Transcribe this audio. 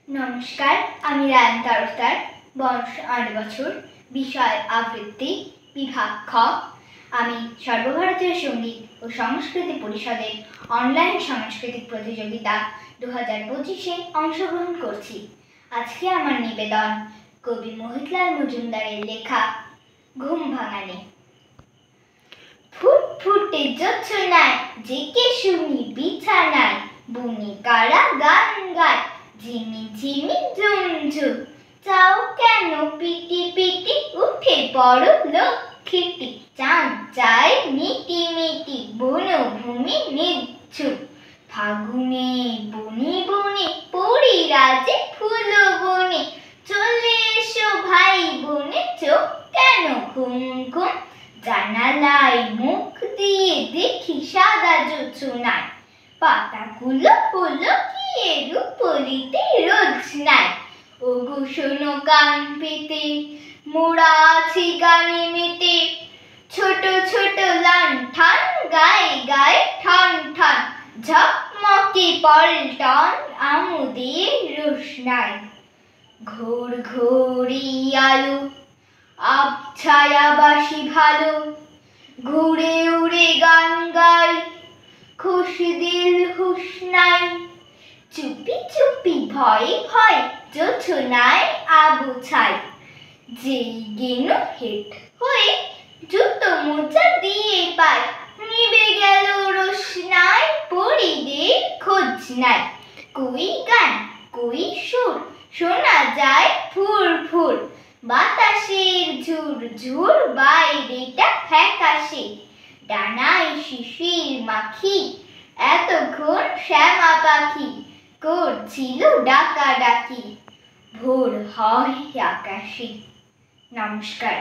নমস্কার, আমি রায়ান তালুকদার। বয়স ৮ বছর। বিষয় আবৃত্তি, বিভাগ খ। আমি সর্বভারতীয় সঙ্গীত ও সংস্কৃতি পরিষদের অনলাইন সাংস্কৃতিক প্রতিযোগিতা 2025-এ অংশগ্রহণ করছি। আজকে আমার নিবেদন কবি মোহিতলাল মজুমদারের লেখা ঘুম ভাঙানি। ফুটফুটে জোছনায় জেগে শুনি বিছানায়, বুনি কারা গান গায় ঝিমি ঝিমি ঝুমঝুম। চাও কেন পিটি পিটি উঠে পড়ো লক্ষ্মীটি, চাঁদ চায় মিটি মিটি বনভূমি নিচ্ছুপ। ফাগুনে বনে বনে পরিরাজে ফুল বনে, চলে এসো ভাই বোনে চোখ কেন ঘুম ঘুম। জানালায় মুখ দিয়ে দেখি সাদা জোছনায়, পাতাগুলো হলো কি রূপলিতে রোজনায়। ওগো শোনো কান পেতে, মোরা আছি গানে মেতে, ছোট ছোট লাণ্ঠন গায়ে গায়ে ঠান ঠান, ঝকমকে পল্টন আমোদের রোশনায়। ঘোর ঘোরি আলো আবছায়া বাসি ভালো, ঘুরে উড়ে গান গাই খুশি দিল হুশ নাই। চুপি চুপি ভয়ে ভয়ে জোছনায় আবু ছাই, যেই গেল হেট হয়ে জুতো মোজা দিয়ে পায়, নিবে গেল রোশনায় পরিদের খোঁজ নাই। কই গান কই সুর শোনা যায় ফুর ফুর, বাতাসের ঝুর ঝুর বাইরেটা ফ্যাকাশে। ডানায় শিশির মাখি এতক্ষণ শ্যামা পাখি করছিল ডাকাডাকি, ভোর হয় আকাশে। নমস্কার।